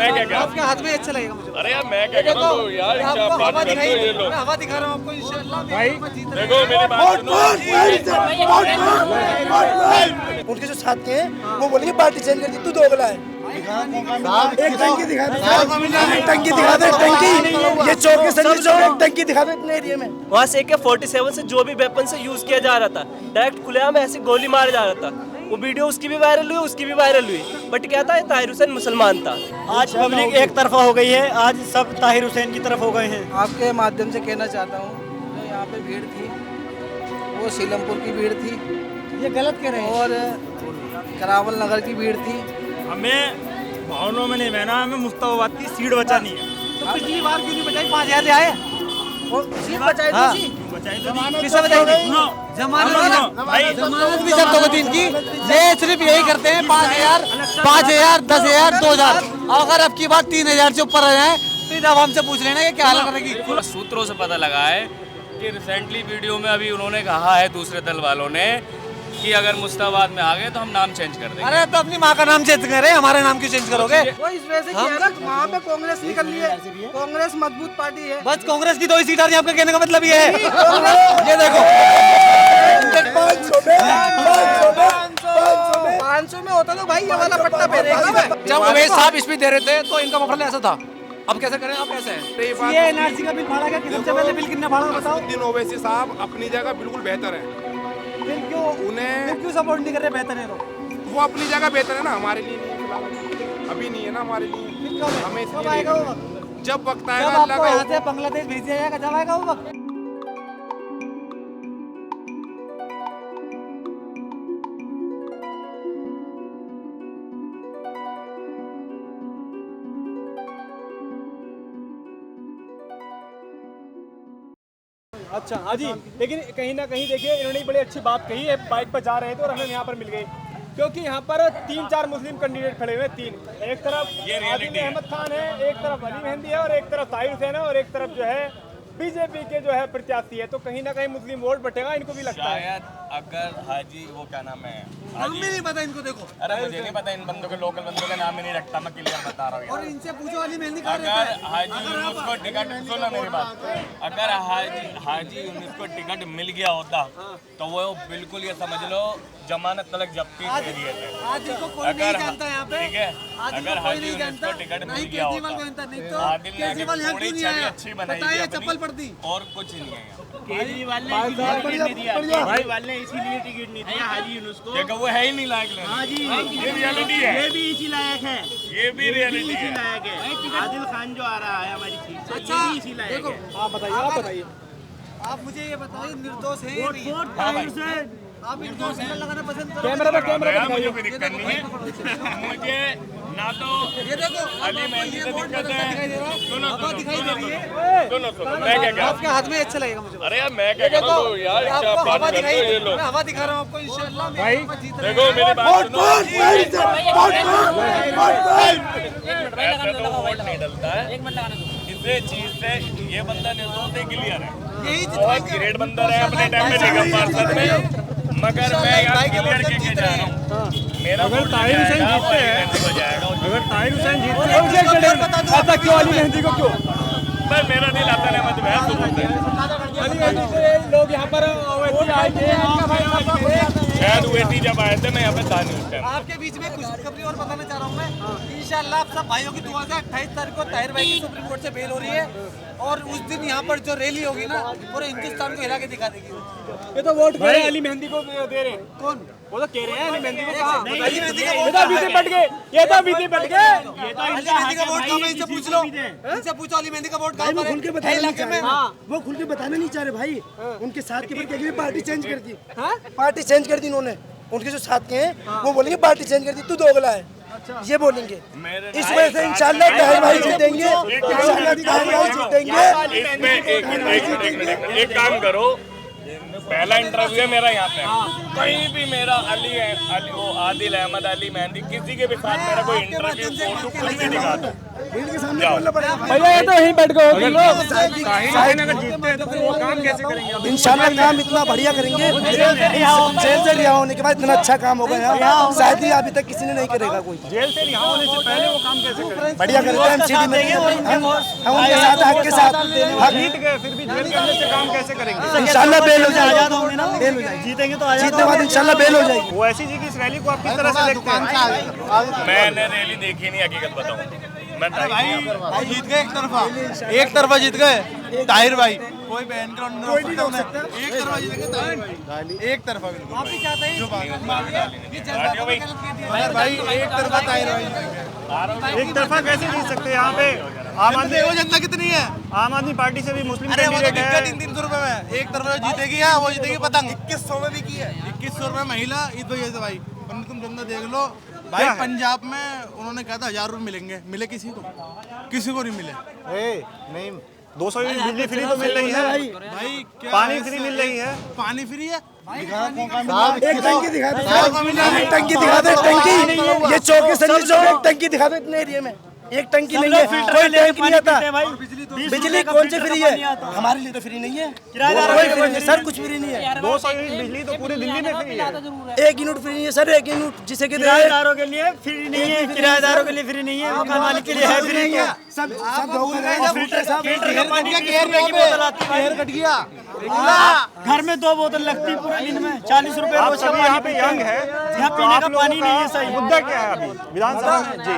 मैं क्या कह आपके हाथ में अच्छा लगेगा मुझे। अरे यार मैं क्या कह रहा हूँ यार, आपको हवा दिखाई, ये लो मैं हवा दिखा रहा हूँ आपको इंशाल्लाह। देखो मेरी बात सुनो। उनके जो साथ के हैं वो बोलेंगे पार्टी चेंज कर दी, तू दोगला है। एक टंकी दिखा दे, टंकी दिखा दे, टंकी। ये चौक के संजय चौक एक टंकी दिखा दे इतने एरिया में। वहाँ से AK-47 से जो भी वेपन से यूज किया जा रहा था, डायरेक्ट खुलेआम ऐसे गोली मारा जा रहा था। वो वीडियो उसकी भी वायरल हुई, उसकी भी वायरल हुई, बट क्या था, ताहिर हुसैन मुसलमान था। आज पब्लिक एक तरफा हो गई है, आज सब ताहिर हुसैन की तरफ हो गए हैं। आपके माध्यम से कहना चाहता हूँ, जो यहाँ पे भीड़ थी वो सीलमपुर की भीड़ थी, ये गलत कह रहे हैं। और करावल नगर की भीड़ थी। हमें भावनों में नहीं बहना, हमें मुस्ताबाद की सीट बचानी है। तो पिछली बार क्यों नहीं बचाई? 5,000 ले आए सीट बचाई हाँ। थी। जमानत किसे बचाई थी? जमानत भी सब दो दिन की। ये सिर्फ यही करते हैं 5,000, 10,000, 2,000। अगर अब की बात 3,000 से ऊपर आ जाए तो इधर हमसे पूछ लेना कि क्या हालत रहेगी। सूत्रों से पता लगा है कि रिसेंटली वीडियो में अभी उन्होंने कहा है दूसरे दल वालों ने कि अगर मुस्ताबाद में आ गए तो हम नाम चेंज कर देंगे। अरे तो अपनी माँ का नाम चेंज करे, हमारे नाम क्यों चेंज करोगे? वो इस वजह से किया ना, वहाँ पे कांग्रेस निकल रही है। कांग्रेस मजबूत पार्टी है। बस कांग्रेस की 2 ही सीट आ रही है, आपका कहने का मतलब ये है। ये देखो 500 में होता तो भाई ये वाला पट्टा पहनेगा। जब अवैध साहब स्पीच दे रहे थे तो इनका मफलर ऐसा था। अब कैसे करें? आप कैसे हैं? ये एनआरसी का बिल फाड़ा गया, सबसे पहले बिल कितना फाड़ा बताओ। नसरुद्दीन ओवैसी साहब अपनी जगह बिल्कुल बेहतर है। बिल क्यों सपोर्ट नहीं कर रहे? बेहतर है तो वो अपनी जगह बेहतर है ना, हमारे लिए नहीं है फिलहाल। अभी नहीं है ना हमारे लिए। हमें कब आएगा वो वक्त? जब वक्त जब आएगा अल्लाह आपको का। यहाँ से बांग्लादेश भेज दिया जाएगा, जब आएगा वो वक्त। अच्छा हाँ जी, लेकिन कहीं ना कहीं देखिए इन्होंने बड़ी अच्छी बात कही है। बाइक पर जा रहे थे और हमें यहाँ पर मिल गए, क्योंकि यहाँ पर 3-4 मुस्लिम कैंडिडेट खड़े हुए। 3, एक तरफ आदिल अहमद खान है, एक तरफ अली मेहंदी है, और एक तरफ ताहिर हुसैन है, और एक तरफ जो है बीजेपी के जो है प्रत्याशी है। तो कहीं ना कहीं मुस्लिम वोट बटेगा, इनको भी लगता है। शायद अगर हाजी वो क्या नाम है, नाम भी नहीं पता इनको। देखो अरे मुझे नहीं पता, इन बंदों के लोकल बंदों का नाम ही नहीं रखता, मैं क्लियर बता रहा हूँ और यार। इनसे पूछो अली मेहंदी का अगर हाजी यूनुस को टिकट, सुनो मेरी बात, अगर हाजी यूनुस को टिकट मिल गया होता तो वो बिल्कुल ये समझ लो जमानत तलक जब्ती के लिए थे। आज इनको कोई नहीं जानता यहाँ पे। ठीक है, अगर हाजी यूनुस को टिकट मिल गया होता, आदिल ने थोड़ी छवि अच्छी बनाई थी अपनी, चप्पल पड़ती और कुछ नहीं है यहाँ। केजरीवाल ने इसीलिए टिकट नहीं दिया हाजी यूनुस को। देखो वो है ही नहीं लायक लेने। हाँ जी, ये रियलिटी है, ये भी इसी लायक है, ये भी रियलिटी है। लायक है। आदिल खान जो आ रहा है हमारी सीट से, अच्छा ये भी इसी लायक देखो, है। आप बताइए। आप मुझे ये बताइए, निर्दोष है ये नहीं? वोट ताहिर हुसैन। आप निर्दोष लगाना पसंद करो? कैमरा पे मुझे कोई दिक्कत नहीं है, मुझे ना तो ये देखो अली मेहंदी से दिक्कत है। सुनो दिखाई दे रही है। सुनो मैं क्या कह रहा हूँ। आपके हाथ में अच्छा लगेगा मुझे। अरे यार मैं क्या कह रहा हूँ यार, आपको हवा बात दिखाई, करते हो ये लोग। मैं हवा दिखा रहा हूँ आपको इंशाल्लाह। देखो मेरी बात सुनो, ऐसे तो वोट नहीं डलता है इसे चीज से। ये बंदा निर्दोष है, क्लियर है, बहुत ग्रेट बंदा है अपने टाइम में निगम पार्षद में, मगर मैं यहाँ क्लियर के जा रहा हूँ, मेरा वोट ताहिर हुसैन जाएगा, जीतते हैं, अली मेहंदी को जाएगा। अगर ताहिर हुसैन जीतते हैं ऐसा क्यों? अली मेहंदी को क्यों? भाई मेरा दिल आता है, मत बहस तो बोलते हैं। अली मेहंदी से लोग यहाँ पर वैसे आए थे, शायद वेटी जब आए थे मैं यहाँ पे था नहीं उस टाइम। आपके बीच में कुछ खुशखबरी और बताना चाह रहा हूँ मैं। इंशाल्लाह आप सब भाइयों की दुआ से 28 तारीख को ताहिर भाई की सुप्रीम कोर्ट से बेल हो रही है, और उस दिन यहाँ पर जो रैली होगी ना, पूरे हिंदुस्तान को हिला के दिखा देगी। ये तो वोट दे रहे हैं, अली मेहंदी को दे रहे हैं। कौन? वो तो कह रहे हैं अली मेहंदी को। कहा अली मेहंदी का ये वोट तो बीते पट गए, ये तो बीते पट गए। अली मेहंदी का वोट कहाँ है? इनसे पूछ लो, इनसे पूछो अली मेहंदी का वोट कहाँ पर है इलाके में। वो खुल के बताना नहीं चाह रहे भाई। उनके साथ के फिर पार्टी चेंज कर दी, पार्टी चेंज कर दी इन्होंने। उनके जो साथ के हैं वो बोलेंगे पार्टी चेंज कर दी, तू दोगला है, ये बोलेंगे। इस वजह से इंशाल्लाह ताहिर भाई जीतेंगे, इंशाल्लाह ताहिर भाई जीतेंगे। इसमें एक काम करो, पहला इंटरव्यू है मेरा यहाँ पे, कहीं भी मेरा वो आदिल अहमद अली मेहंदी किसी के भी साथ मेरा कोई इंटरव्यू फोटो कुछ भी दिखाता भैया ये तो यहीं बैठ गए होगी लोग। इंशाल्लाह काम इतना बढ़िया करेंगे, जेल से रिहा होने के बाद इतना अच्छा काम होगा यहाँ, शायद ही अभी तक किसी ने नहीं करेगा कोई। जेल से रिहा होने से पहले वो काम कैसे करेंगे? बढ़िया करते हैं MCD में, हम उनके साथ हक के साथ जीत गए फिर भी जेल के अंदर से काम कैसे करेंगे? इंशाल्लाह बेल हो जाएगी, आजाद होंगे ना, बेल हो जाएगी, जीतेंगे तो जीतने के बाद इंशाल्लाह बेल हो जाएगी। ओवैसी जी की इस रैली को आप किस तरह से देखते हैं? मैंने रैली देखी नहीं, हकीकत बताऊं मैं भाई जीत गए एक तरफा जीत गए ताहिर भाई, कोई बहन का एक तरफा जीत गए ताहिर भाई, एक तरफा बिल्कुल। आप भी चाहते हैं भाई एक तरफा ताहिर भाई, एक तरफा कैसे जीत सकते हैं यहाँ पे? आम आदमी जनता कितनी है? आम आदमी पार्टी से भी मुस्लिम अरे वो तो कैंडिडेट है। 300 रुपए में एक तरफा जीतेगी, या वो जीतेगी पतंग 2100 में भी की है, 2100 रुपए महिला ईद वजह से भाई। तुम जनता देख लो भाई, पंजाब में उन्होंने कहा था 1000 रुपए मिलेंगे, मिले किसी को नहीं मिले। नहीं 200 यूनिट बिजली फ्री तो मिल रही है भाई, क्या पानी फ्री मिल रही है, पानी फ्री है। एक टंकी दिखा दो, एक टंकी दिखा दो, टंकी ये चौक के संजय चौक एक टंकी दिखा दो इतने एरिया में, एक टंकी नहीं है, कोई टैंक नहीं आता। बिजली कौन सी फ्री है? हमारे लिए तो फ्री नहीं है, कोई फ्री नहीं सर, कुछ फ्री नहीं है। 200 यूनिट बिजली तो पूरे दिल्ली में फ्री है। 1 यूनिट फ्री नहीं है सर, 1 यूनिट जिसे कहते हैं किराएदारों के लिए फ्री नहीं है, किराएदारों के लिए फ्री नहीं है, मकान मालिक के लिए है फ्री। सब फिल्टर कट गया, घर में 2 बोतल लगती है पूरे दिन में, 40 रुपए आप रोज का सभी यहाँ पे यंग है, यहाँ पीने का पानी नहीं है सही। मुद्दा क्या है अभी विधानसभा में? जी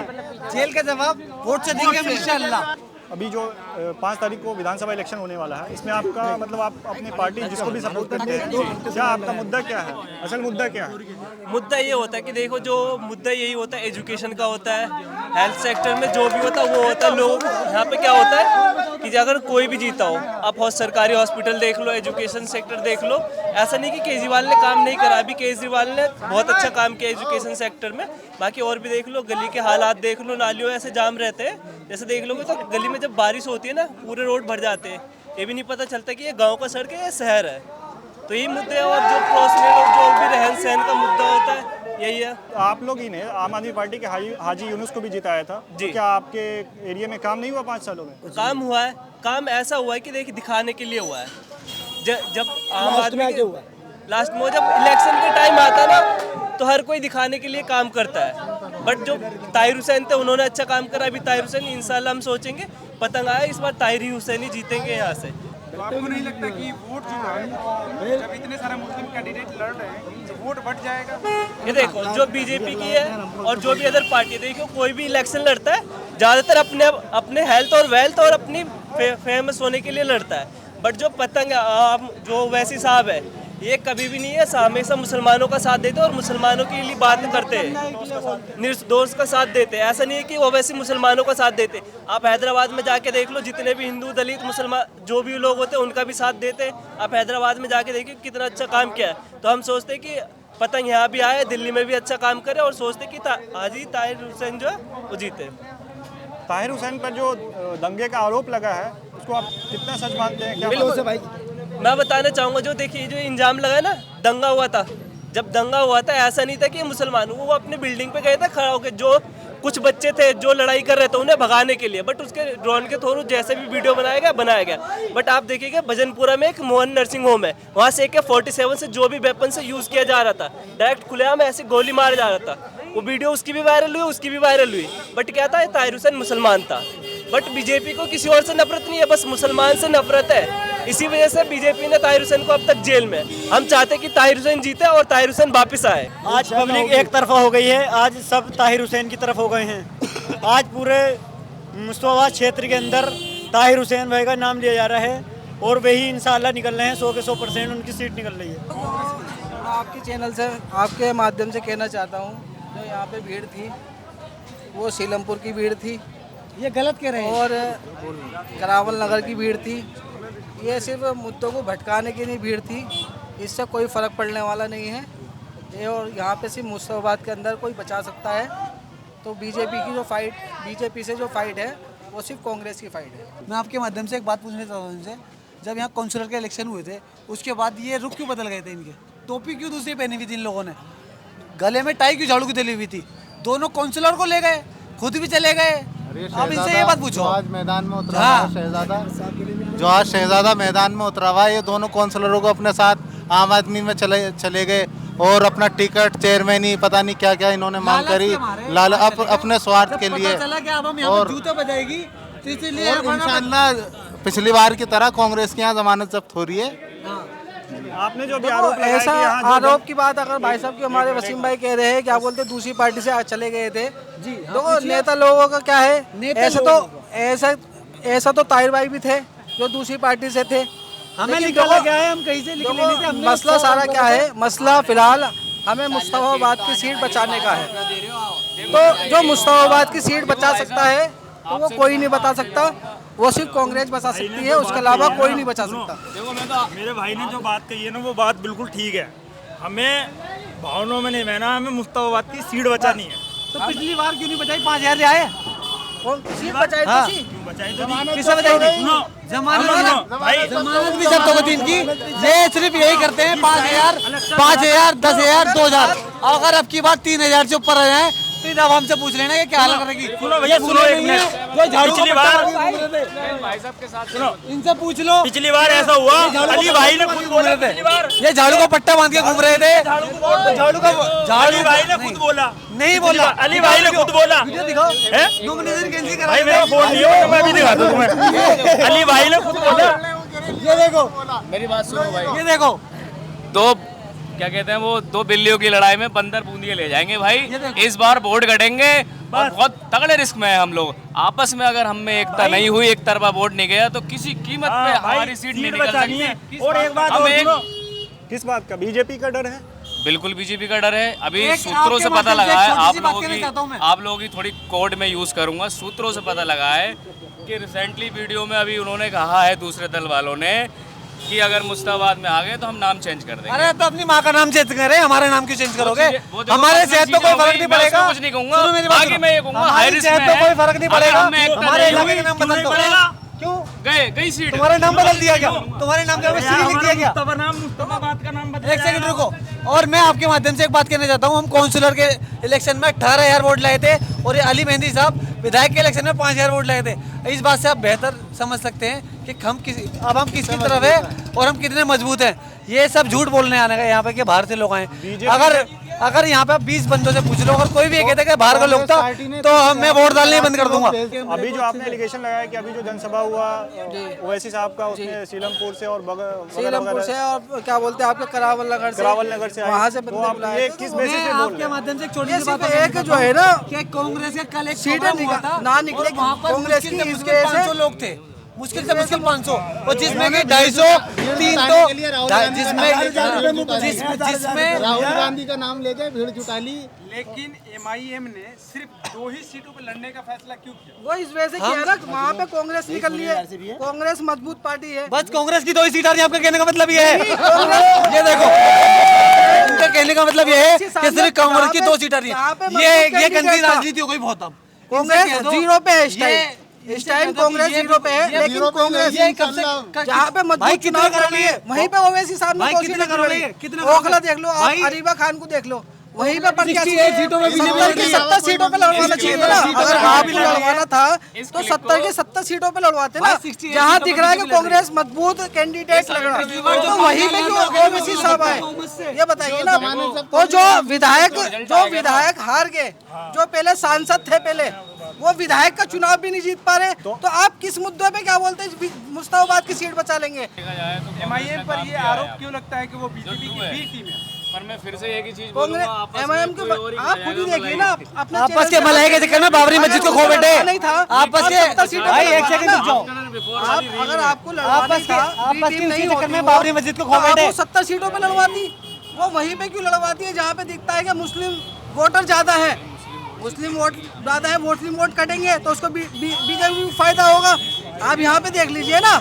जेल का जवाब वोट से देंगे इंशाल्लाह। अभी जो 5 तारीख को विधानसभा इलेक्शन होने वाला है, इसमें आपका मतलब आप अपनी पार्टी जिसको भी सपोर्ट करते हैं, क्या आपका मुद्दा क्या है? असल मुद्दा क्या है? मुद्दा ये होता है कि देखो, जो मुद्दा यही होता है एजुकेशन का होता है, हेल्थ सेक्टर में जो भी होता है वो होता है। लोग यहाँ पे क्या होता है कि अगर कोई भी जीता हो, आप सरकारी हॉस्पिटल देख लो, एजुकेशन सेक्टर देख लो, ऐसा नहीं कि केजरीवाल ने काम नहीं करा, अभी केजरीवाल ने बहुत अच्छा काम किया एजुकेशन सेक्टर में। बाकी और भी देख लो, गली के हालात देख लो, नालियों ऐसे जाम रहते हैं, जैसे देख लोगे तो गली में जब बारिश होती है ना, पूरे रोड भर जाते हैं, ये भी नहीं पता चलता कि ये गांव का सड़क है या शहर है। तो यही मुद्दे हैं, और जो पर्सनल और जो भी रहन सहन का मुद्दा होता है यही है। आप लोग ही ने आम आदमी पार्टी के हाजी यूनुस को भी जिताया था जी, क्या आपके एरिया में काम नहीं हुआ 5 सालों में? काम हुआ है, काम ऐसा हुआ है कि देखिए दिखाने के लिए हुआ है। जब आम आदमी लास्ट में जब इलेक्शन के टाइम आता है ना, तो हर कोई दिखाने के लिए काम करता है। बट जो ताहिर हुसैन थे उन्होंने अच्छा काम करा। अभी ताहिर हुसैन इंशाल्लाह हम सोचेंगे पतंग आया, इस बार ताहिर हुसैन ही जीतेंगे यहाँ से। तो आपको नहीं लगता कि वोट जो है, जब इतने सारे मुस्लिम कैंडिडेट लड़ रहे हैं तो वोट बढ़ जाएगा? ये देखो, जो बीजेपी की है और जो भी अदर पार्टी, देखो कोई भी इलेक्शन लड़ता है ज़्यादातर अपने हेल्थ और वेल्थ और अपनी फेमस होने के लिए लड़ता है। बट जो पतंग जो वैसी साहब है, ये कभी भी नहीं है, हमेशा मुसलमानों का साथ देते हैं और मुसलमानों के लिए बात करते हैं, निर्दोष का साथ देते हैं। ऐसा नहीं है कि वो वैसे मुसलमानों का साथ देते। आप हैदराबाद में जाके देख लो, जितने भी हिंदू दलित मुसलमान जो भी लोग होते हैं उनका भी साथ देते हैं। आप हैदराबाद में जाके देखिए कितना अच्छा काम किया है। तो हम सोचते हैं कि पतंग यहाँ भी आए, दिल्ली में भी अच्छा काम करे, और सोचते कि हाजी ताहिर हुसैन जो है वो जीते। ताहिर हुसैन पर जो दंगे का आरोप लगा है, उसको आप कितना सच मानते हैं? क्या भाई मैं बताना चाहूँगा, जो देखिए जो इंजाम लगा ना, दंगा हुआ था, जब दंगा हुआ था ऐसा नहीं था कि मुसलमान वो अपनी बिल्डिंग पे गए थे खड़ा होकर, जो कुछ बच्चे थे जो लड़ाई कर रहे थे उन्हें भगाने के लिए, बट उसके ड्रोन के थ्रू जैसे भी वीडियो बनाया गया। बट आप देखिएगा भजनपुरा में एक मोहन नर्सिंग होम है, वहाँ से AK-47 से जो भी वेपन से यूज़ किया जा रहा था, डायरेक्ट खुलेआम ऐसे गोली मारा जा रहा था। वो वीडियो उसकी भी वायरल हुई, उसकी भी वायरल हुई। बट क्या था, ताहिर हुसैन मुसलमान था। बट बीजेपी को किसी और से नफरत नहीं है, बस मुसलमान से नफरत है। इसी वजह से बीजेपी ने ताहिर हुसैन को अब तक जेल में। हम चाहते हैं कि ताहिर हुसैन जीते और ताहिर हुसैन वापस आए। आज पब्लिक एक तरफा हो गई है, आज सब ताहिर हुसैन की तरफ हो गए हैं। आज पूरे मुस्तफाबाद क्षेत्र के अंदर ताहिर हुसैन भाई का नाम लिया जा रहा है, और वही इंशाल्लाह निकल रहे हैं, 100 के 100% उनकी सीट निकल रही है। आपके चैनल से, आपके माध्यम से कहना चाहता हूँ, जो यहाँ पे भीड़ थी वो सीलमपुर की भीड़ थी, ये गलत कह रहे हैं, और करावल नगर की भीड़ थी। ये सिर्फ मुद्दों को भटकाने की नहीं भीड़ थी, इससे कोई फ़र्क पड़ने वाला नहीं है ये। और यहाँ पे सिर्फ मुस्तफाबाद के अंदर कोई बचा सकता है, तो बीजेपी से जो फाइट है वो सिर्फ कांग्रेस की फाइट है। मैं आपके माध्यम से एक बात पूछना चाहता हूँ उनसे, जब यहाँ काउंसिलर के इलेक्शन हुए थे उसके बाद ये रुख क्यों बदल गए थे इनके? टोपी क्यों दूसरी पहनी हुई थी इन लोगों ने? गले में टाई क्यों झाड़ू की डली हुई थी? दोनों काउंसिलर को ले गए, खुद भी चले गए। अब इनसे ये बात पूछो। आज मैदान में उतरा हुआ शहजादा, जो आज शहजादा मैदान में उतरा हुआ है, ये दोनों काउंसिलरों को अपने साथ आम आदमी में चले गए और अपना टिकट, चेयरमैनी, पता नहीं क्या क्या इन्होंने मांग करी अपने स्वार्थ के लिए। और जूते बजाएगी तो इसलिए इंशाल्लाह पिछली बार की तरह कांग्रेस के यहाँ जमानत जब्त हो रही है। आपने जो भी तो ऐसा आरोप की बात अगर भाई साहब की हमारे वसीम भाई कह रहे हैं क्या बोलते दूसरी पार्टी से चले गए थे जी। तो नेता लोगों का क्या है, ऐसा तो ताहिर भाई भी थे जो दूसरी पार्टी से थे। हमें निकाला गया है, हम कहीं से निकले नहीं थे। मसला सारा क्या है, मसला फिलहाल हमें मुस्तफाबाद की सीट बचाने का है। तो जो मुस्तफाबाद की सीट बचा सकता है तो वो कोई नहीं बता सकता, वो सिर्फ कांग्रेस बचा सकती है, उसके अलावा कोई नहीं बचा सकता। देखो मेरे भाई ने जो बात कही है ना वो बात बिल्कुल ठीक है। हमें भावनाओं में नहीं बहना, हमें मुस्तफाबाद की सीट बचानी है। तो पिछली बार क्यों नहीं बचाई? 5000 आए सीट बचाई थी, किसे बचाई थी? जमानत भी जब्त होती इनकी। ये सिर्फ यही करते हैं 5000, 10,000, 2,000। अगर अब की बात 3,000 से ऊपर आ जाए तो अब हमसे पूछ लेना कि क्या हाल करेगी। भैया सुनो एक मिनट, पिछली बार भाई साहब के साथ सुनो, इनसे पूछ लो। पिछली बार ऐसा हुआ, अली भाई ने खुद बोला थे, ये झाड़ू को पट्टा बांध के घूम रहे थे। झाड़ू भाई ने खुद बोला, नहीं बोला, अली भाई ने खुद बोला। वीडियो दिखाओ, नॉमिनेशन कैंसिल करा। भाई मेरा फोन नहीं है, मैं भी दिखाता हूं तुम्हें। अली भाई ने खुद बोला। ये देखो, मेरी बात सुनो भाई। ये देखो, दो क्या कहते हैं वो, दो बिल्लियों की लड़ाई में बंदर बूंदियां ले जाएंगे भाई। इस बार वोट घटेंगे और बहुत तगड़े रिस्क में है हम लोग। आपस में अगर हम में एकता नहीं हुई, एक तरफा वोट नहीं गया तो किसी कीमत पे हमारी सीट नहीं निकल सकती। और एक बात और सुनो, किस बात का? बीजेपी का डर है? बिल्कुल बीजेपी का डर है। अभी सूत्रों से पता लगा है, आप लोगों की थोड़ी कोड में यूज करूंगा। सूत्रों से पता लगा है कि रिसेंटली वीडियो में अभी उन्होंने कहा है दूसरे दल वालों ने कि अगर मुस्ताबाद में आ गए तो हम नाम चेंज कर देंगे। अरे तो अपनी माँ का नाम चेंज करें, हमारे नाम क्यों चेंज करोगे? हमारे सेहत तो कोई फर्क नहीं पड़ेगा। कुछ नहीं कहूंगा, आगे मैं ये कहूंगा हाई रिस्क सेहत तो कोई फर्क नहीं पड़ेगा। हमारे इलाके का नाम बदल दो। क्यों गई सीट तुम्हारा नाम बदल दिया क्या? तुम्हारे नाम क्या लिख दिया क्या? मुस्तफाबाद का नाम बदल। एक सेकंड रुको, और मैं आपके माध्यम से एक बात कहना चाहता हूँ। हम काउंसिलर के इलेक्शन में 18,000 वोट लाए थे और ये अली मेहंदी साहब विधायक के इलेक्शन में 5,000 वोट लाए थे। इस बात से आप बेहतर समझ सकते हैं कि हम किसकी तरफ है और हम कितने मजबूत हैं। ये सब झूठ बोलने आने का यहाँ पे कि बाहर से लोग आए। अगर यहाँ पे 20 बंदों से पूछ लो, अगर कोई भी ये कहता है कि बाहर का लोग था तो मैं वोट डालने बंद कर दूंगा। अभी जो आपने एलिगेशन लगाया कि अभी जो जनसभा हुआ ओवैसी साहब का, उसमें सीलमपुर से और सीलमपुर से और क्या बोलते हैं आपके करावल नगर से वहाँ से ये किस बेसिस पे बोल रहे हैं? माध्यम से छोटी सी बात एक जो है ना कि कांग्रेस का कल एक सीटें ना निकले कांग्रेस की, इस वजह से 500 लोग थे, मुश्किल से मुश्किल 500, और जिसमें कि 250, 300, जिसमें राहुल गांधी का नाम लेके भीड़ जुटा ली। लेकिन MIM ने सिर्फ 2 ही सीटों पर लड़ने का फैसला क्यों किया? वो इस वजह से किया ना, वहाँ पे कांग्रेस निकल रही है। कांग्रेस मजबूत पार्टी है, बस कांग्रेस की 2 ही सीट आ रही है। आपका कहने का मतलब ये है, ये देखो इनका कहने का मतलब ये है कि सिर्फ कांग्रेस की 2 सीट आ रही है। ये गंदी राजनीति हो गई बहुत। अब कांग्रेस 0 पे है, इस टाइम कांग्रेस 0 पे है, लेकिन कांग्रेस जहाँ पे मजबूत चुनाव कर रही है वहीं पे ओवैसी साहब ने कितना करोगे? ओखला देख लो, आप अरीबा खान को देख लो, वहीं पे 70 सीटों पे लड़वाना चाहिए था ना। अगर आपको लड़वाना था तो 70 की 70 सीटों पे लड़वाते ना। जहाँ दिख रहा है कि कांग्रेस मजबूत कैंडिडेट लग रहा है तो वहीं पे क्यों ओवैसी साहब आए? ये बताइए ना। तो जो विधायक हार गए, जो पहले सांसद थे, पहले वो विधायक का चुनाव भी नहीं जीत पा रहे, तो आप किस मुद्दे पे क्या बोलते हैं मुस्ताबाद की सीट बचा लेंगे? MIM पर ये आरोप क्यों लगता है कि वो बीजेपी की बी टीम है? पर मैं फिर से एक ही चीज बोलूंगा, MIM के आप खुद ही देखिए ना, आपस के मलाई के चक्कर में बाबरी मस्जिद को खो बैठे नहीं था। आपस के भाई एक सेकंड रुक जाओ, अगर आपको आपस के चक्कर में बाबरी मस्जिद को खो बैठे 70 सीटों पे लड़वाती, वो वहीं पे क्यों लड़वाती है जहाँ पे दिखता है कि मुस्लिम वोटर ज्यादा है, मुस्लिम वोट ज्यादा है, मुस्लिम वोट कटेंगे तो उसको बीजेपी को फायदा होगा। आप यहाँ पे देख लीजिए ना,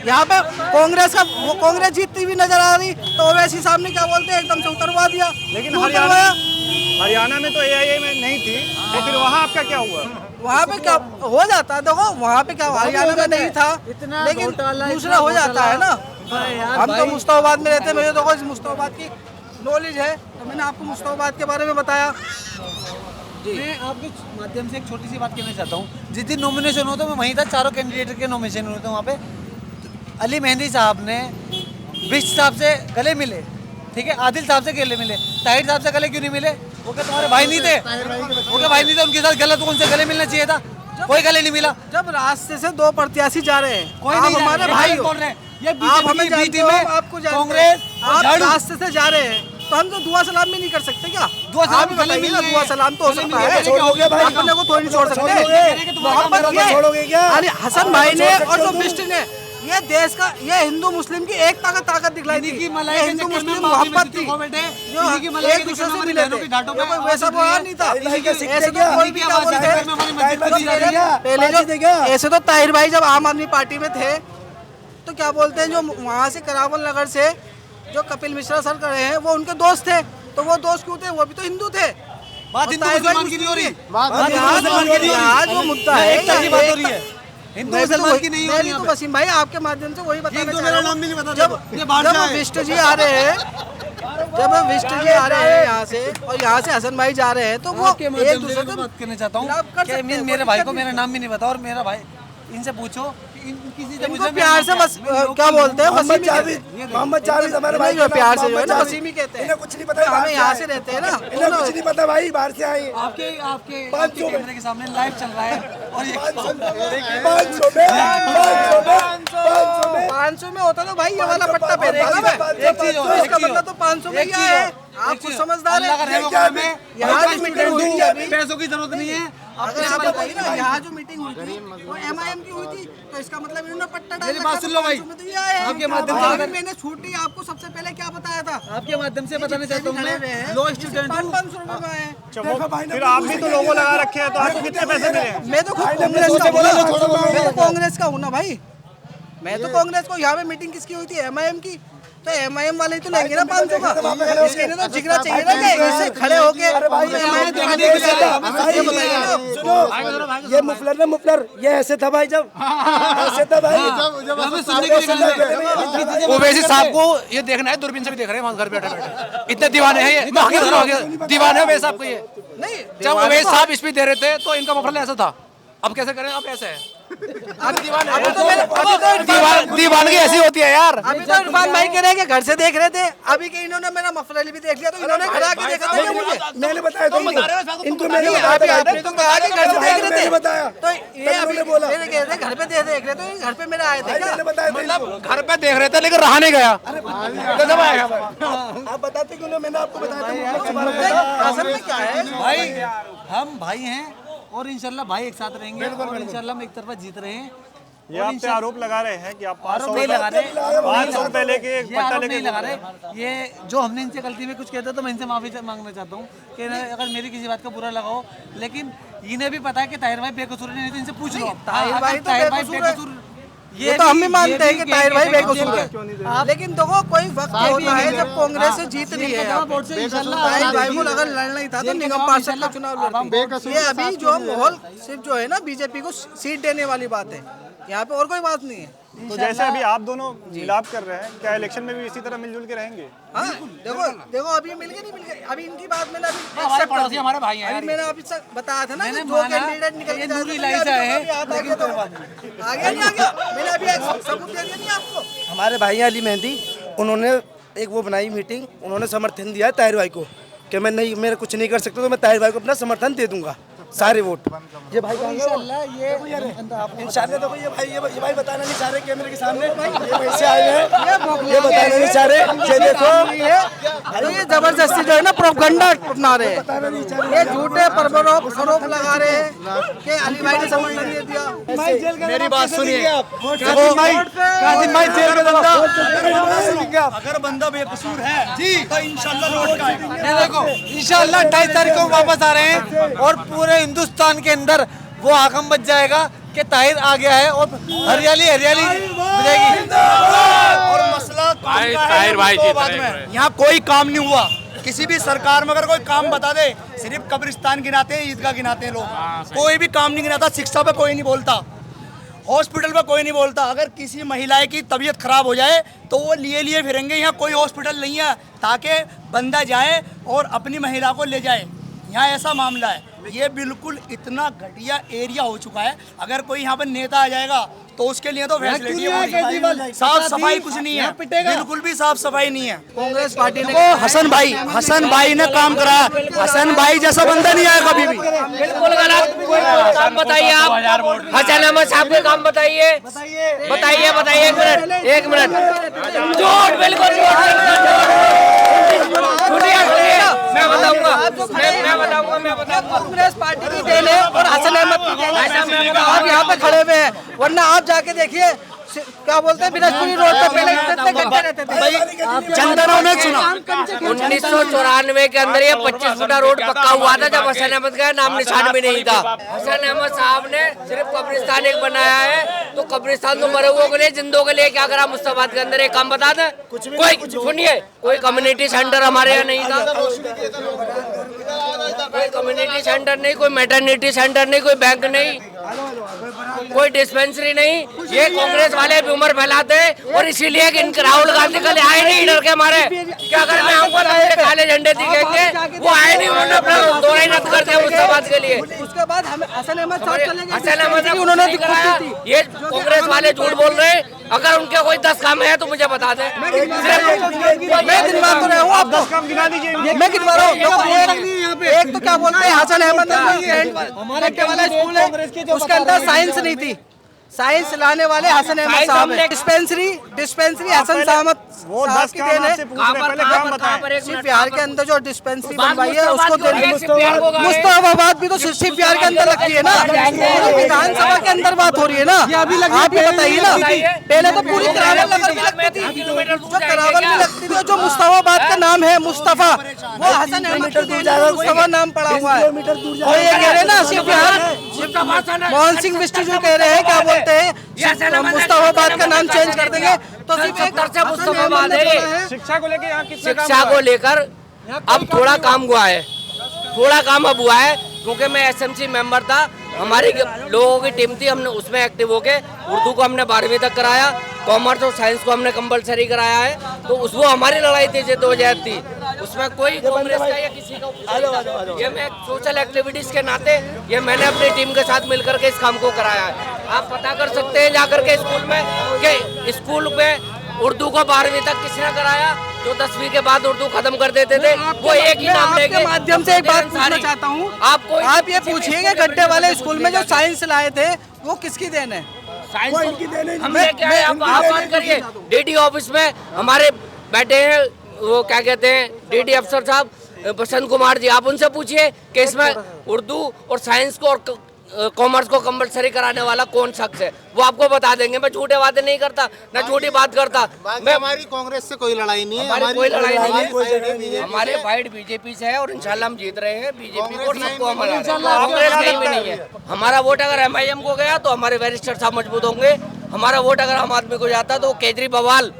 यहाँ पे कांग्रेस जीतती हुई नजर आ रही, तो ओवैसी साहब ने क्या बोलते हैं एकदम से उतरवा दिया। लेकिन हरियाणा में तो AIA में नहीं थी, तो फिर वहाँ आपका क्या हुआ? वहाँ पे क्या हो जाता है, देखो वहाँ पे क्या हरियाणा में नहीं था, लेकिन दूसरा हो जाता है ना। हम तो मुस्ताबाद में रहते हैं, मुझे देखो इस मुस्ताबाद की नॉलेज है, तो मैंने आपको मुस्ताबाद के बारे में बताया। मैं आपके माध्यम से एक छोटी सी बात कहना चाहता हूँ। जिस दिन नॉमिनेशन होता है मैं वहीं था, चारों कैंडिडेट के नॉमिनेशन होते हैं वहाँ पे। तो अली मेहंदी साहब ने बिष्ट साहब से गले मिले, ठीक है, आदिल साहब से गले मिले, ताहिर साहब से गले क्यों नहीं मिले? वो क्या तुम्हारे भाई नहीं थे? वो क्या भाई नहीं थे? उनके साथ गलत तो उनसे गले मिलना चाहिए था, कोई गले नहीं मिला। जब रास्ते से दो प्रत्याशी जा रहे हैं, कोई नहीं, हमारे भाई बोल रहे हैं ये आप हमें जानते हो, आपको कांग्रेस आप रास्ते से जा रहे हैं, तो हम तो दुआ सलाम भी नहीं कर सकते क्या? दुआ सलाम आप बताइए ना, दुआ सलाम तो हो सकता है, छोड़ोगे भाई, अपने को थोड़ी नहीं छोड़ सकते। मोहब्बत छोड़ोगे क्या? अरे हसन भाई ने और जो बिष्ट ने ये देश का, ये हिंदू मुस्लिम की एक ताकत दिखलाई थी। ये हिंदू मुस्लिम मोहब्बत थी, जो एक दूसरे से मिले थे, ये कोई वैसा बयान नहीं था। ऐसे तो कोई भी क्या बोलते हैं, ऐसे तो ताहिर भाई जब आम आदमी पार्टी में थे तो क्या बोलते हैं, जो वहाँ से करावल नगर से जो कपिल मिश्रा सर कर रहे हैं वो उनके दोस्त थे, तो वो दोस्त क्यों थे? वो भी तो हिंदू थे। बात हिंदू मुसलमान की नहीं हो रही, आज वो मुद्दा है, बात हो रही है, हिंदू मुसलमान की नहीं हो रही। तो वसीम भाई आपके माध्यम से वही बताना चाह मेरा रहा नाम भी नहीं हूँ। बता, जब विष्ट जी आ रहे हैं, जब विष्ट जी आ रहे हैं यहाँ से और यहाँ से हसन भाई जा रहे हैं, तो वो एक दूसरे को बात करना चाहता हूँ। मेरे भाई को मेरा नाम भी नहीं पता, और मेरा भाई इनसे पूछो किसी से इनको प्यार से बस क्या बोलते हैं, मोहम्मद जावेद हमारे भाई जो प्यार से जो है ना वसीमी कहते हैं। इन्हें कुछ नहीं पता, हमें यहाँ से रहते हैं ना, इन्हें कुछ नहीं पता भाई, बाहर से आए। आपके कैमरे के सामने लाइव चल रहा है और ये 500 में होता तो भाई ये वाला पट्टा पहनेगा मैं, तो इसका मतलब तो 500 में क्या है? आप कुछ समझदार हैं। यहाँ जो मीटिंग हुई थी अभी, पैसों की जरूरत नहीं है। अगर आप बताइए ना, यहाँ जो मीटिंग हुई थी वो MIM की हुई थी, तो इसका मतलब इन्होंने पट्टा डाला। मेरी बात सुन लो भाई, आपके माध्यम से मैंने छूटी आपको सबसे पहले क्या बताया था, आपके माध्यम से बताना चाहता हूँ मैं, लो स्टूडेंट 500 रुपए में आए। फिर आप भी तो लोगो लगा रखे हैं, तो आपको कितने पैसे मिले हैं? मैं तो खुद कांग्रेस का हूँ ना, मैं तो कांग्रेस का हूँ ना भाई, मैं तो कांग्रेस को। यहाँ पे मीटिंग किसकी हुई थी? MIM की, तो MIM वाले ही तो लेंगे ना 500 का। इसके लिए तो जिगरा चाहिए ना, कि इससे खड़े होके ये मुफलर ना, मुफलर ये ऐसे था भाई, जब ऐसे था भाई, ओवैसी साहब को ये देखना है, दूरबीन से भी देख रहे हैं वहाँ घर बैठे बैठे, इतने दीवाने हैं ये, दीवाने हैं ओवैसी साहब को। ये जब ओवैसी साहब स्पीच दे रहे थे तो इनका मफलर ऐसा था, अब कैसे करें? अब ऐसे है, दीवानगी ऐसी होती है यार। अभी तो इरफान भाई कह रहे हैं कि घर से देख रहे थे, अभी के इन्होंने मेरा मफलर भी देख लिया, तो इन्होंने खड़ा के देखा था मुझे। मैंने बताया था इनको, मैंने आपने तो कहा कि घर से देख रहे थे, बताया, तो ये अभी बोला मेरे कह रहे घर पे देख रहे, तो घर पे मेरे आए थे क्या? मतलब घर पे देख रहे थे लेकिन रहा नहीं गया। आप बताते क्यों? मैंने आपको बताया असल में क्या है भाई, हम भाई हैं और इंशाल्लाह भाई एक साथ रहेंगे, और इंशाल्लाह हम एक तरफा जीत रहे हैं। ये आप पे आरोप लगा रहे हैं कि आप आरोप नहीं लगा रहे, 500 रुपए लेके एक ये पट्टा आरोप लेके नहीं लगा रहे। ये जो हमने इनसे गलती में कुछ कहता तो मैं इनसे माफी मांगना चाहता हूँ कि अगर मेरी किसी बात का बुरा लगा हो, लेकिन इन्हें भी पता है कि ताहिर भाई बेकसूर नहीं, तो इनसे पूछ लो। ताहिर भाई बेकसूर, ये तो हम भी मानते हैं कि ताहिर भाई बेकसूर है, लेकिन देखो कोई वक्त होता है जब कांग्रेस से जीतनी है। ताहिर भाई को अगर लड़ना ही था तो निगम पार्षद का चुनाव लड़ते। ये अभी जो माहौल सिर्फ जो है ना, बीजेपी को सीट देने वाली बात है, यहाँ पे और कोई बात नहीं है। तो जैसे अभी आप दोनों मिलाप कर रहे हैं, क्या इलेक्शन में भी इसी तरह मिलजुल के रहेंगे? हाँ, देखो अभी मिल गए नहीं मिल गए, अभी इनकी बात मैंने अभी पड़ोसी हमारे भाई हैं, अभी मैंने अभी बताया था ना कि दो कैंडिडेट निकल के जा रहे हैं, आगे नहीं आगे, मैंने अभी सबूत दे दिया नहीं आपको। हमारे भाई अली मेहंदी, उन्होंने एक वो बनाई मीटिंग, उन्होंने समर्थन दिया है ताहिर भाई को कि मैं नहीं, मेरे कुछ नहीं कर सकता, तो मैं ताहिर भाई को अपना समर्थन दे दूंगा, सारे वोट। ये भाई इंशाल्लाह, इंशाल्लाह देखो ये भाई बताना नहीं चाह रहे कैमरे के सामने, ये पैसे आए हैं, ये बताना नहीं चाह रहे। ये देखो ये जबरदस्ती जो है ना प्रोपगंडा अपना रहे हैं, ये झूठे प्रलोभ लगा रहे हैं कि अली भाई ने समर्थन नहीं दिया। मेरी बात सुनिए, अगर बंदा बेकसूर है जी तो इंशाल्लाह लौट के आएगा। देखो इंशाल्लाह 28 तारीख को वापस आ रहे हैं और पूरे हिंदुस्तान के अंदर वो आगम बच जाएगा कि ताहिर आ गया है और हरियाली हरियाली मिलेगी। और मसला ताहिर भाई यहाँ कोई काम नहीं हुआ, किसी भी सरकार में अगर कोई काम बता दे, सिर्फ कब्रिस्तान गिनाते हैं, ईदगाह गिनाते हैं लोग, कोई भी काम नहीं गिनाता। शिक्षा पे कोई नहीं बोलता, हॉस्पिटल पे कोई नहीं बोलता। अगर किसी महिला की तबीयत खराब हो जाए तो वो लिए फिरेंगे, यहाँ कोई हॉस्पिटल नहीं है ताकि बंदा जाए और अपनी महिला को ले जाए। यहाँ ऐसा मामला है। ये बिल्कुल इतना घटिया एरिया हो चुका है। अगर कोई यहाँ पर नेता आ जाएगा तो उसके लिए तो फैसिलिटी है, साफ सफाई कुछ नहीं है, बिल्कुल भी साफ सफाई नहीं है। कांग्रेस पार्टी ने हसन भाई ने काम कराया। हसन भाई जैसा बंदा नहीं आया कभी भी। बिल्कुल गलत काम बताइए आप। हसन अहमद साहब के काम बताइए, बताइए। एक मिनट झूठ, बिल्कुल मैं बताऊंगा। कांग्रेस पार्टी की देन है और हसन अहमद की देन है। आप यहाँ पे खड़े हुए हैं, वरना आप जाके देखिए क्या बोलते हैं बिलासपुरी रोड पे पहले कितने घंटे रहते थे। चंदनों ने सुना 1994 के अंदर ये 25 फुटा रोड पक्का हुआ था जब हसन अहमद का नाम निशान भी नहीं था। हसन अहमद साहब ने सिर्फ कब्रिस्तान एक बनाया है, तो कब्रिस्तान तो मरे हुए के लिए, जिंदों के लिए क्या करा मुस्तफाबाद के अंदर? एक काम बता दें, कोई सुनिए, कोई कम्युनिटी सेंटर हमारे यहाँ नहीं था, कोई कम्युनिटी सेंटर नहीं, कोई मैटरनिटी सेंटर नहीं, कोई बैंक नहीं, कोई डिस्पेंसरी नहीं। ये कांग्रेस वाले भी उम्र फैलाते हैं और इसीलिए राहुल गांधी कल आए नहीं डर के मारे। क्या अगर मैं आऊंगा तो काले झंडे दिखेंगे, वो आए नहीं, उन्होंने अपना दौरा रद्द कर दिया मुस्तफाबाद के लिए। उसके बाद हमें हसन अहमद साहब चले गए, हसन अहमद ने उन्होंने दिखाया। ये कांग्रेस वाले झूठ बोल रहे हैं। अगर उनके कोई 10 काम है तो मुझे बता दें। मैं गिनवा तो रहा हूँ आपको, मैं गिनवा रहा हूँ। एक तो क्या बोलते हैं हसन अहमद ने वाला स्कूल है, उसके अंदर साइंस नहीं थी, साइंस लाने वाले हसन अहमद साहब हैं। डिस्पेंसरी हसन साहब की देन है। सिर्फ बिहार के अंदर जो डिस्पेंसरी बनवाई है उसको मुस्तफाबाद भी तो सिर्फ बिहार के अंदर लगती है ना, विधानसभा के अंदर बात हो रही है ना। आप ये बताइए ना, पहले तो पूरी करावल नगर में लगती थी, जो करावल में लगती थी, जो मुस्तफाबाद का नाम है मुस्तफा, वो हसन अहमद मुस्तफा नाम पड़ा हुआ है। वो ये कह रहे ना सिर्फ बिहार, मोहन सिंह बिष्ट जो कह रहे हैं, क्या बोलते हैं, मुस्तफाबाद का नाम चेंज कर देंगे तो सिर्फ एक तरह मुस्तफाबाद है। शिक्षा को लेकर यहाँ शिक्षा को लेकर अब थोड़ा काम हुआ है, थोड़ा काम अब हुआ है, क्योंकि मैं एसएमसी मेंबर था, हमारी लोगों की टीम थी, हमने उसमें एक्टिव होके उर्दू को हमने 12वीं तक कराया, कॉमर्स और साइंस को हमने कंपलसरी कराया है। तो वो हमारी लड़ाई थी, जद्दोजहद थी, उसमें कोई कांग्रेस का या किसी का, ये मैं सोशल एक्टिविटीज के नाते ये मैंने अपनी टीम के साथ मिलकर के इस काम को कराया है। आप पता कर सकते हैं जाकर के स्कूल में कि स्कूल में उर्दू को 12वीं तक किसने कराया, जो 10वीं के बाद उर्दू खत्म कर देते थे, वो एक ही नाम लेके। माध्यम से एक बात पूछना चाहता हूँ, आप ये पूछिएगा गड्ढे वाले स्कूल में जो साइंस लाए थे वो किसकी देन है? हमने क्या है, आप बात करिए। डीडी ऑफिस में हमारे बैठे हैं, वो क्या कहते हैं, डीडी अफसर साहब बसंत कुमार जी, आप उनसे पूछिए कि इसमें उर्दू और साइंस को और कॉमर्स को कंपलसरी कराने वाला कौन शख्स है, वो आपको बता देंगे। मैं झूठे बातें नहीं करता, ना झूठी बात करता। मैं हमारी कांग्रेस से कोई लड़ाई नहीं है, हमारी कोई लड़ाई नहीं है, हमारे फाइट बीजेपी से है और इंशाल्लाह हम जीत रहे हैं बीजेपी को, सबको हमारा कांग्रेस कहीं भी नहीं है। हमारा वोट अगर एमआईएम को गया तो हमारे बैरिस्टर साहब मजबूत होंगे, हमारा वोट अगर आम आदमी को जाता तो केजरीवाल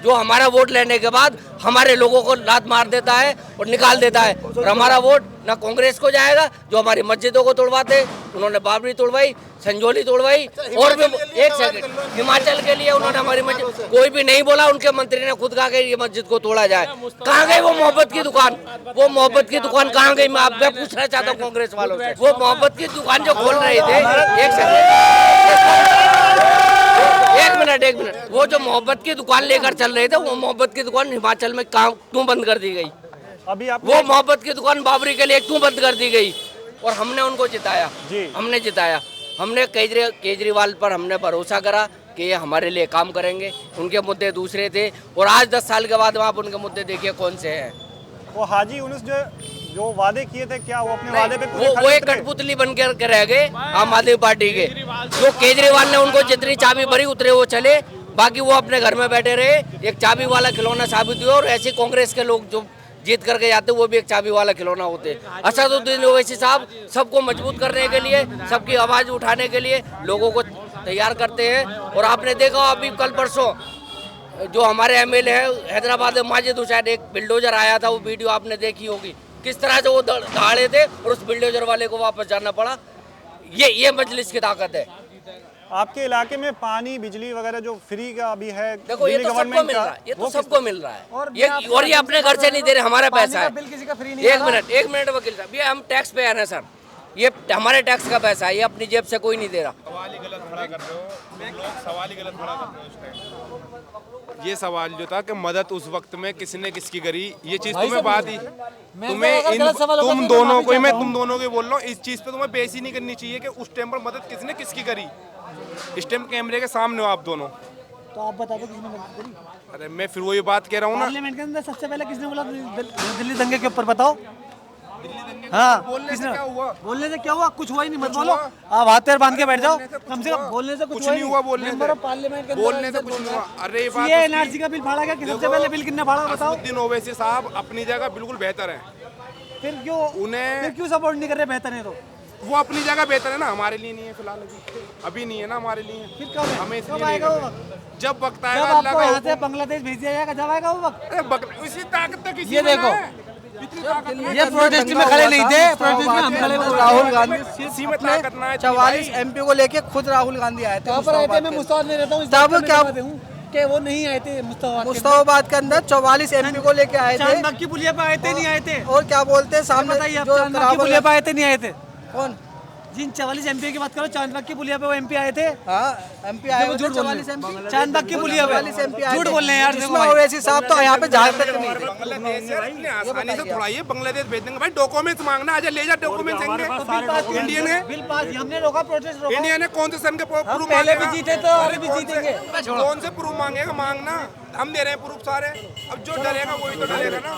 जो हमारा वोट लेने के बाद हमारे लोगों को लात मार देता है और निकाल देता है। और हमारा वोट ना कांग्रेस को जाएगा जो हमारी मस्जिदों को तोड़वाते, उन्होंने बाबरी तोड़वाई, संजौली तोड़वाई, और भी एक सेकंड हिमाचल के लिए उन्होंने हमारी मस्जिद, कोई भी नहीं बोला, उनके मंत्री ने खुद कहा कि ये मस्जिद को तोड़ा जाए। कहाँ गई वो मोहब्बत की दुकान? वो मोहब्बत की दुकान कहाँ गई? मैं पूछना चाहता हूँ कांग्रेस वालों से, वो मोहब्बत की दुकान जो खोल रहे थे, एक मिनट, वो जो मोहब्बत की दुकान लेकर चल रहे थे, वो मोहब्बत की दुकान हिमाचल में क्यों बंद कर दी गई? अभी वो मोहब्बत की दुकान बाबरी के लिए क्यों बंद कर दी गई? और हमने उनको जिताया, हमने जिताया, हमने केजरीवाल पर हमने भरोसा करा कि ये हमारे लिए काम करेंगे। उनके मुद्दे दूसरे थे और आज 10 साल के बाद आप उनके मुद्दे देखिए कौन से हैं। वो हाजी यूनुस जो वादे किए थे, क्या वो अपने वादे पे वो एक कठपुतली बन के रह गए आम आदमी पार्टी के। जो केजरीवाल ने उनको जितनी चाबी भरी उतरे वो चले, बाकी वो अपने घर में बैठे रहे, एक चाबी वाला खिलौना साबित हुए। और ऐसे कांग्रेस के लोग जो जीत करके जाते वो भी एक चाबी वाला खिलौना होते। असदुद्दीन ओवैसी साहब सबको मजबूत करने के लिए, सबकी आवाज उठाने के लिए लोगों को तैयार करते हैं। और आपने देखा अभी कल परसों जो हमारे एमएलए है हैदराबाद में माजिद हुसैन, एक बिल्डोजर आया था, वो वीडियो आपने देखी होगी, किस तरह से वो दहाड़े थे और उस बिल्डोजर वाले को वापस जाना पड़ा। ये मजलिस की ताकत है। आपके इलाके में पानी बिजली वगैरह जो फ्री का अभी है, देखो ये तो सबको मिल रहा है, ये तो सबको मिल रहा है, और ये अपने घर से नहीं दे रहे, हमारा पैसा है। एक मिनट वकील साहब, ये हम टैक्स पे है ना सर, ये हमारे टैक्स का पैसा है, ये अपनी जेब से कोई नहीं दे रहा। सवाल ही गलत खड़ा कर रहे हो, लोग सवाल ही गलत खड़ा कर रहे हो इस टाइम। ये सवाल जो था कि मदद उस वक्त में किसने किसकी करी, ये चीज तुम्हें बात ही तुम दोनों को, मैं तुम दोनों को बोल रहा हूँ, इस चीज पे तुम्हें बेइज्जती नहीं करनी चाहिए कि उस टाइम पर मदद किसने किसकी करी। इस टाइम कैमरे के सामने हो आप दोनों, तो आप बता दो किसने मदद करी। अरे मैं फिर वही बात कह रहा हूँ ना, पार्लियामेंट के अंदर सबसे पहले किसने बोला दिल्ली दंगे के ऊपर, बताओ। हाँ, बोलने से क्या हुआ? बोलने से क्या हुआ? कुछ हुआ ही नहीं, मत बोलो। आप हाथ पैर बांध के बैठ जाओ, कम से कम बोलने से कुछ नहीं हुआ। बोलने से पार्लियामेंट के बोलने से कुछ नहीं हुआ। अरे ये एनआरसी का बिल फाड़ा गया, सबसे पहले बिल किसने फाड़ा बताओ। असदुद्दीन ओवैसी साहब अपनी जगह बिल्कुल बेहतर है, फिर क्यों सपोर्ट नहीं कर रहे? बेहतर है तो वो अपनी जगह बेहतर है ना, हमारे लिए नहीं है फिलहाल, अभी नहीं है ना हमारे लिए। फिर कब है? हमें कब आएगा वो वक्त? जब वक्त आएगा, जब आपको यहाँ से बांग्लादेश भेज दिया जाएगा, जब आएगा वो वक्त। इसी ताकत तक ये देखो, ये प्रोटेस्ट में खड़े नहीं थे, प्रोटेस्ट में हम खड़े हुए। राहुल गांधी 44 MP को लेके खुद राहुल गांधी आए थे। कहाँ पर आए थे? मैं मुस्ताद में रहता हूँ, तब क्या कि वो नहीं आए थे मुस्ताबाद के अंदर 44 MP को लेके आए थे। चांदबाग की पुलिया पे आए थे, नहीं आए थे? और क्या बोलते हैं सामने, बताइए आप, चांदबाग की पुलिया पे आए थे, नहीं आए थे? कौन? जिन 44 MP की बात करो, चांदबाग की पुलिया पे वो MP आए थे। हाँ, MP आए थे 44 MP, चांदबाग की पुलिया पे 44 MP आए थे। झूठ बोल रहे हैं यार, देखो ओवैसी साहब तो यहाँ पे जहाँ तक नहीं थे। बांग्लादेश इतने आसानी से थोड़ा, ये बांग्लादेश भेज देंगे भाई, डॉक्यूमेंट्स मांगना, आजा ले जा डॉक्यूमेंट्स देंगे। इंडियन है, बिल पास हमने रोका, प्रोटेस्ट रोका। इंडिया ने कौन से सन के प्रूफ पहले भी जीते तो अभी भी जीतेंगे। कौन से प्रूफ मांगेगा? मांगना, हम दे रहे हैं प्रूफ सारे, अब जो डरेगा वही तो डरेगा ना।